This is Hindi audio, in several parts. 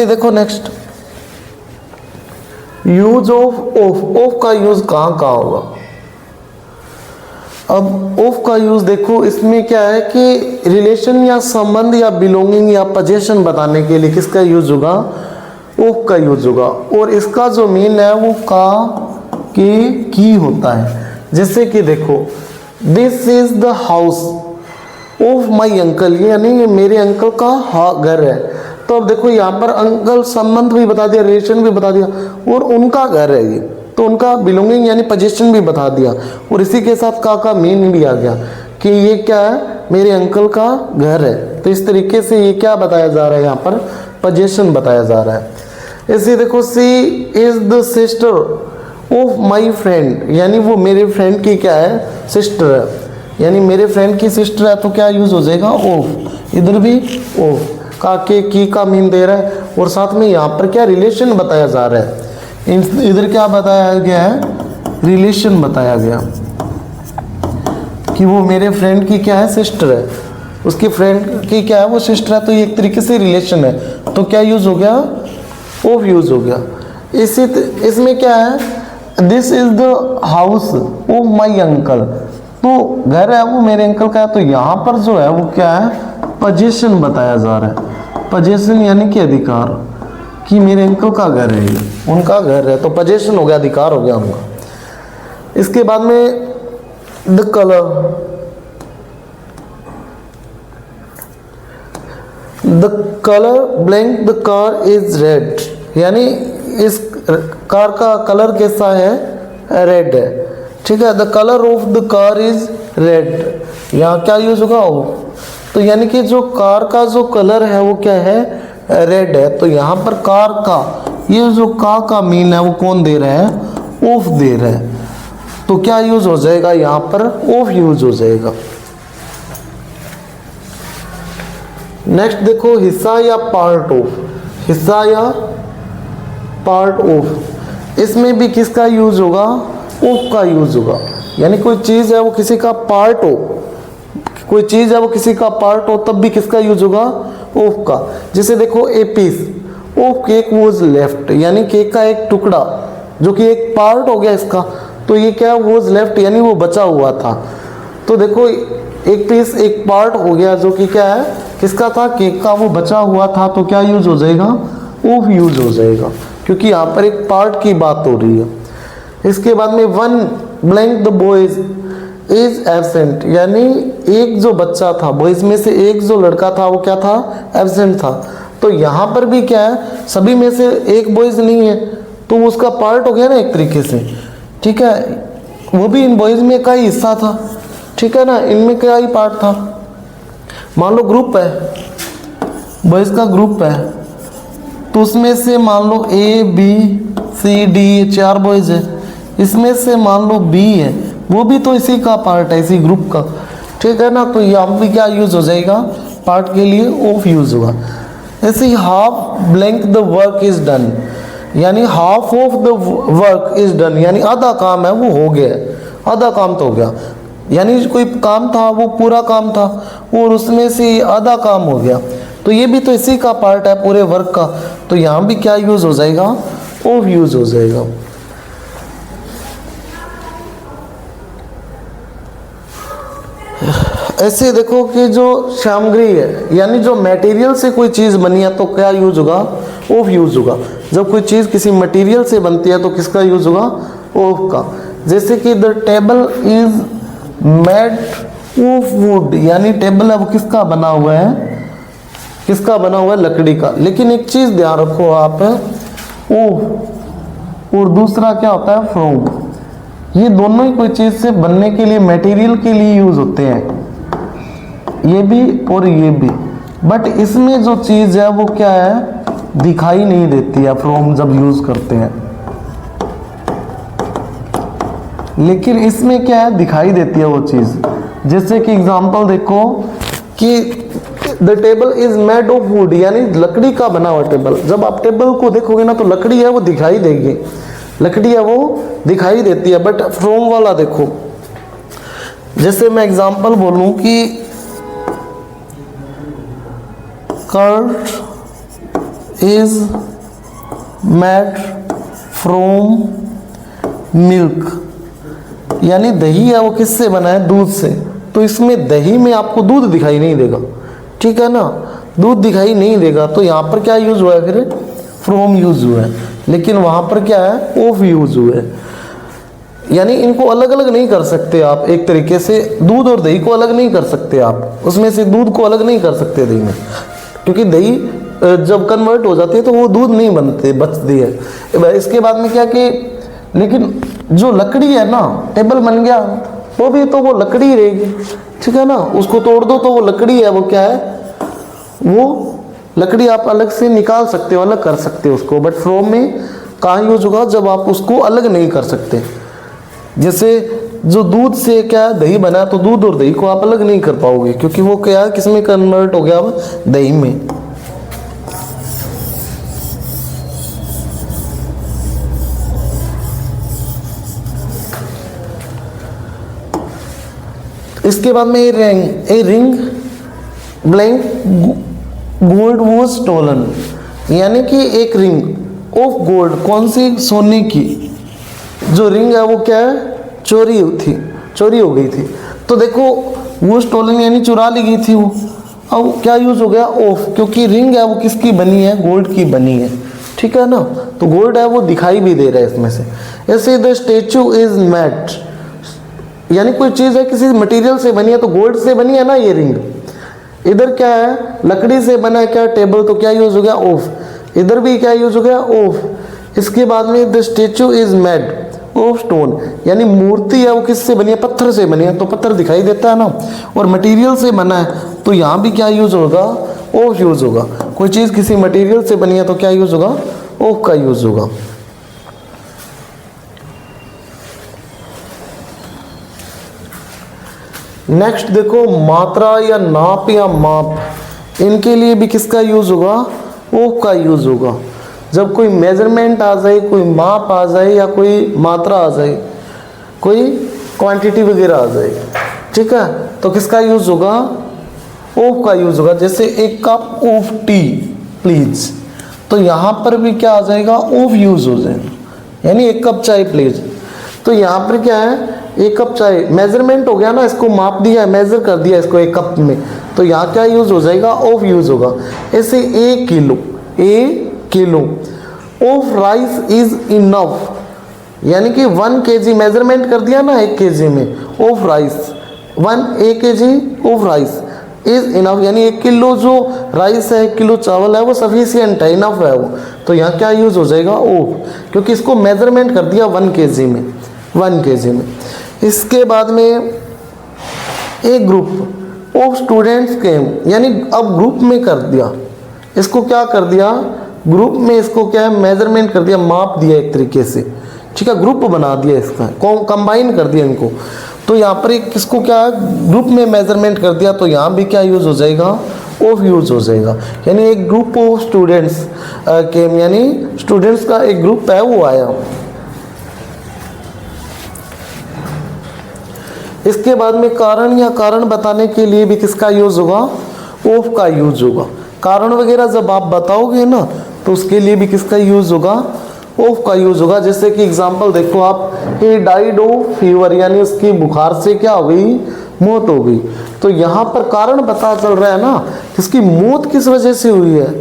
देखो नेक्स्ट, यूज ऑफ ऑफ का यूज कहाँ कहाँ होगा। अब ऑफ का यूज देखो, इसमें क्या है कि रिलेशन या संबंध या बिलोंगिंग या पोजीशन बताने के लिए किसका यूज होगा, ऑफ का यूज होगा। और इसका जो मीन है वो का के की होता है। जैसे कि देखो, this is the house of my uncle, यानी ये मेरे अंकल का घर है। तो अब देखो यहाँ पर अंकल संबंध भी बता दिया, रिलेशन भी बता दिया, और उनका घर है ये, तो उनका बिलोंगिंग यानी पोजीशन भी बता दिया। और इसी के साथ का मीन भी आ गया कि ये क्या है, मेरे अंकल का घर है। तो इस तरीके से ये क्या बताया जा रहा है, यहाँ पर पोजीशन बताया जा रहा है। इसी देखो, she is the sister of my friend, यानी वो मेरे फ्रेंड की क्या है, सिस्टर है, यानी मेरे फ्रेंड की सिस्टर है। तो क्या यूज हो जाएगा, ऑफ। इधर भी ऑफ, का के की का मीन दे रहा है, और साथ में यहाँ पर क्या रिलेशन बताया जा रहा है। इधर क्या बताया गया है, रिलेशन बताया गया कि वो मेरे फ्रेंड की क्या है, सिस्टर है, उसकी फ्रेंड की क्या है, वो सिस्टर है। तो ये एक तरीके से रिलेशन है। तो क्या यूज हो गया, ऑफ यूज हो गया। इसमें क्या है, this is the house of my uncle, तो घर है वो मेरे अंकल का है। तो यहाँ पर जो है वो क्या है, पोजीशन बताया जा रहा है। पोजीशन यानी कि अधिकार, कि मेरे अंकल का घर है ये, उनका घर है, तो पोजीशन हो गया, अधिकार हो गया उनका। इसके बाद में the colour, the colour blank the car is red, यानी इस कार का कलर कैसा है, रेड है। ठीक है, the colour of the car is red, यहाँ क्या यूज होगा, तो यानी कि जो कार का जो कलर है वो क्या है, रेड है। तो यहाँ पर कार का ये जो का मीन है वो कौन दे रहा है, ऑफ दे रहा है। तो क्या यूज हो जाएगा, यहाँ पर ऑफ यूज हो जाएगा। नेक्स्ट देखो, हिस्सा या पार्ट ऑफ, हिस्सा या पार्ट ऑफ, इसमें भी किसका यूज होगा, ऑफ का यूज होगा। यानी कोई चीज है वो किसी का पार्ट हो, कोई चीज है वो किसी का पार्ट हो, तब भी किसका यूज होगा, ऑफ का। जैसे देखो, a piece of cake was left, यानी केक का एक टुकड़ा जो कि एक पार्ट हो गया इसका, तो ये क्या वॉज लेफ्ट, यानी वो बचा हुआ था। तो देखो, एक पीस एक पार्ट हो गया जो कि क्या है, किसका था, केक का, वो बचा हुआ था। तो क्या यूज हो जाएगा, ऑफ यूज हो जाएगा, क्योंकि यहाँ पर एक पार्ट की बात हो रही है। इसके बाद में one blank the boys is absent, यानी एक जो बच्चा था, बॉयज में से एक जो लड़का था वो क्या था, एब्सेंट था। तो यहाँ पर भी क्या है, सभी में से एक बॉयज नहीं है, तो उसका पार्ट हो गया ना एक तरीके से। ठीक है, वो भी इन बॉयज में का ही हिस्सा था। ठीक है ना, इनमें क्या ही पार्ट था। मान लो ग्रुप है, बॉयज का ग्रुप है, तो उसमें से मान लो A B C D 4 boys है, इसमें से मान लो बी है, वो भी तो इसी का पार्ट है, इसी ग्रुप का। ठीक है ना, तो यहाँ भी क्या यूज हो जाएगा, पार्ट के लिए ऑफ यूज होगा। ऐसे half blank the work is done, यानी half of the work is done, यानी आधा काम है वो हो गया, आधा काम तो हो गया। यानी कोई काम था वो पूरा काम था, और उसमें से आधा काम हो गया, तो ये भी तो इसी का पार्ट है पूरे वर्क का। तो यहाँ भी क्या यूज हो जाएगा, ऑफ यूज हो जाएगा। ऐसे देखो कि जो सामग्री है, यानी जो मटेरियल से कोई चीज बनी है, तो क्या यूज होगा, ऑफ यूज होगा। जब कोई चीज किसी मटेरियल से बनती है तो किसका यूज होगा, ऑफ का। जैसे कि the table is made of would, यानी टेबल है वो किसका बना हुआ है, किसका बना हुआ है, लकड़ी का। लेकिन एक चीज ध्यान रखो आप, ऑफ और दूसरा क्या होता है, फ्रॉम, ये दोनों ही कोई चीज से बनने के लिए, मटेरियल के लिए यूज होते हैं, ये भी और ये भी। बट इसमें जो चीज है वो क्या है, दिखाई नहीं देती है फ्रॉम जब यूज करते हैं, लेकिन इसमें क्या है, दिखाई देती है वो चीज। जैसे कि एग्जांपल देखो कि the table is made of would, यानी लकड़ी का बना हुआ टेबल। जब आप टेबल को देखोगे ना तो लकड़ी है वो दिखाई देगी, लकड़ी है वो दिखाई देती है। बट फ्रॉम वाला देखो, जैसे मैं एग्जांपल बोलूं कि curd is made from milk, यानी दही है वो किससे बना है, दूध से। तो इसमें दही में आपको दूध दिखाई नहीं देगा, ठीक है ना, दूध दिखाई नहीं देगा। तो यहाँ पर क्या यूज हुआ है, फिर फ्रॉम यूज हुआ है, लेकिन वहाँ पर क्या है, ऑफ यूज हुआ है। यानी इनको अलग अलग नहीं कर सकते आप, एक तरीके से दूध और दही को अलग नहीं कर सकते आप, उसमें से दूध को अलग नहीं कर सकते दही में, क्योंकि दही जब कन्वर्ट हो जाती है तो वो दूध नहीं बनते, बचती है। इसके बाद में क्या कि लेकिन जो लकड़ी है ना, टेबल बन गया वो भी तो वो लकड़ी रहेगी, ठीक है ना, उसको तोड़ दो तो वो लकड़ी है, वो क्या है, वो लकड़ी आप अलग से निकाल सकते हो, अलग कर सकते हो उसको। बट फ्रॉम में कहाँ यूज होगा, जब आप उसको अलग नहीं कर सकते। जैसे जो दूध से क्या दही बना, तो दूध और दही को आप अलग नहीं कर पाओगे, क्योंकि वो क्या किस में कन्वर्ट हो गया, अब दही में। इसके बाद में a ring blank gold was stolen, यानी कि एक रिंग ऑफ गोल्ड, कौन सी, सोने की जो रिंग है वो क्या है, चोरी हो गई थी। तो देखो वो स्टोलन यानी चुरा ली गई थी वो। अब क्या यूज हो गया, ऑफ, क्योंकि रिंग है वो किसकी बनी है, गोल्ड की बनी है, ठीक है ना, तो गोल्ड है वो दिखाई भी दे रहा है इसमें से। ऐसे द स्टेचू इज मेड, यानी कोई चीज़ है किसी मटेरियल से बनी है, तो गोल्ड से बनी है ना ये रिंग। इधर क्या है, लकड़ी से बना है क्या, टेबल, तो क्या यूज हो गया, ऑफ। इधर भी क्या यूज हो गया, ऑफ। इसके बाद में the statue is made of stone, यानी मूर्ति है वो किससे बनी है, पत्थर से बनी है, तो पत्थर दिखाई देता है ना, और मटेरियल से बना है, तो यहाँ भी क्या यूज होगा, ऑफ यूज होगा। कोई चीज़ किसी मटेरियल से बनी है तो क्या यूज होगा, ऑफ का यूज होगा। नेक्स्ट देखो, मात्रा या नाप या माप, इनके लिए भी किसका यूज होगा, ऑफ का यूज होगा। जब कोई मेजरमेंट आ जाए, कोई माप आ जाए, या कोई मात्रा आ जाए, कोई क्वांटिटी वगैरह आ जाए, ठीक है, तो किसका यूज होगा, ऑफ का यूज होगा। जैसे एक कप ऑफ टी प्लीज, तो यहाँ पर भी क्या आ जाएगा, ऑफ यूज हो जाएगा, यानी एक कप चाय प्लीज। तो यहाँ पर क्या है, एक कप चाय, मेजरमेंट हो गया ना, इसको माप दिया है, मेजर कर दिया इसको एक कप में, तो यहाँ क्या यूज हो जाएगा, ऑफ यूज होगा। ऐसे एक kilo of rice is enough, यानी कि 1 kg मेजरमेंट कर दिया ना 1 kg में, of rice, 1 kg of rice is enough, यानी 1 किलो जो राइस है, 1 किलो चावल है, वो सफिशियंट है, इनफ है वो। तो यहाँ क्या यूज हो जाएगा, ऑफ, क्योंकि इसको मेजरमेंट कर दिया 1 kg में, 1 kg में। इसके बाद में एक ग्रुप ऑफ स्टूडेंट्स केम, यानी अब ग्रुप में कर दिया, इसको क्या कर दिया, ग्रुप में इसको क्या है, मेजरमेंट कर दिया, माप दिया एक तरीके से, ठीक है, ग्रुप बना दिया इसका, कंबाइन कर दिया इनको। तो यहाँ पर एक किसको क्या है, ग्रुप में मेजरमेंट कर दिया, तो यहाँ भी क्या यूज हो जाएगा, ऑफ यूज हो जाएगा। यानी एक ग्रुप ऑफ स्टूडेंट्स केम, यानी स्टूडेंट्स का एक ग्रुप है वो आया। इसके बाद में कारण या कारण बताने के लिए भी किसका यूज होगा, ऑफ का यूज होगा। कारण वगैरह जब आप बताओगे ना, तो उसके लिए भी किसका यूज होगा, ऑफ का यूज होगा। जैसे कि एग्जांपल देखो आप, ही डाइड ऑफ फीवर, यानी उसकी बुखार से क्या हो गई, मौत हो गई। तो यहाँ पर कारण पता चल रहा है ना, इसकी मौत किस वजह से हुई है,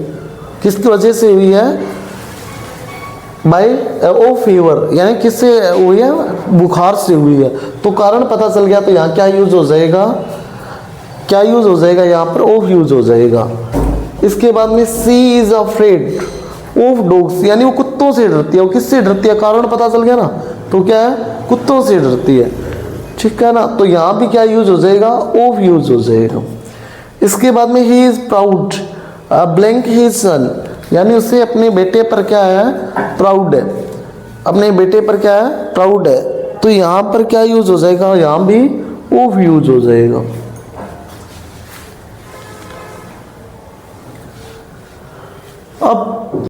किसकी वजह से हुई है, बाय ऑफ फीवर, यानी किससे हुई है, बुखार से हुई है। तो कारण पता चल गया, तो यहाँ क्या यूज हो जाएगा, क्या यूज हो जाएगा, यहाँ पर ऑफ यूज हो जाएगा। इसके बाद में सी इज अफ्रेड ऑफ डॉग्स, यानी वो कुत्तों से डरती है। वो किससे डरती है, कारण पता चल गया ना, तो क्या है, कुत्तों से डरती है, ठीक है ना। तो यहाँ भी क्या यूज हो जाएगा, ऑफ यूज हो जाएगा। इसके बाद में he is proud blank his son, यानी उससे अपने बेटे पर क्या है, प्राउड है, अपने बेटे पर क्या है, प्राउड है। तो यहाँ पर क्या यूज हो जाएगा, यहाँ भी ऑफ यूज हो जाएगा। अब